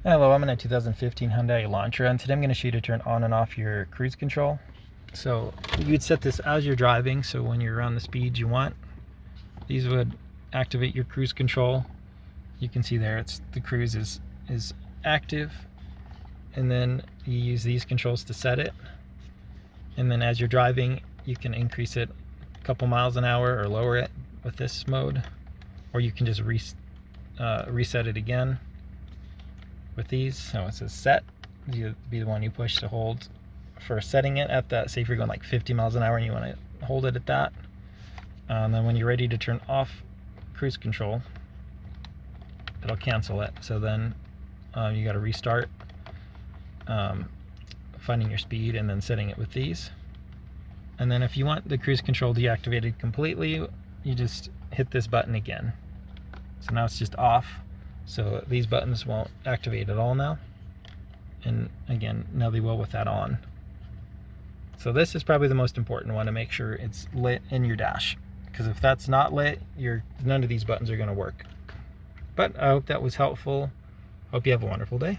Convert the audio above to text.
Hello, I'm in a 2015 Hyundai Elantra, and today I'm going to show you to turn on and off your cruise control. So you'd set this as you're driving, so when you're around the speeds you want, these would activate your cruise control. You can see there the cruise is active, and then you use these controls to set it. And then as you're driving, you can increase it a couple miles an hour or lower it with this mode, or you can just reset it again with these. So it says set, you be the one you push to hold for setting it at that. Say if you're going like 50 miles an hour and you want to hold it at that, and then when you're ready to turn off cruise control, it'll cancel it. So then you got to restart, finding your speed and then setting it with these. And then if you want the cruise control deactivated completely, you just hit this button again. So now it's just off. So these buttons won't activate at all now. And again, now they will with that on. So this is probably the most important one, to make sure it's lit in your dash. Because if that's not lit, none of these buttons are going to work. But I hope that was helpful. Hope you have a wonderful day.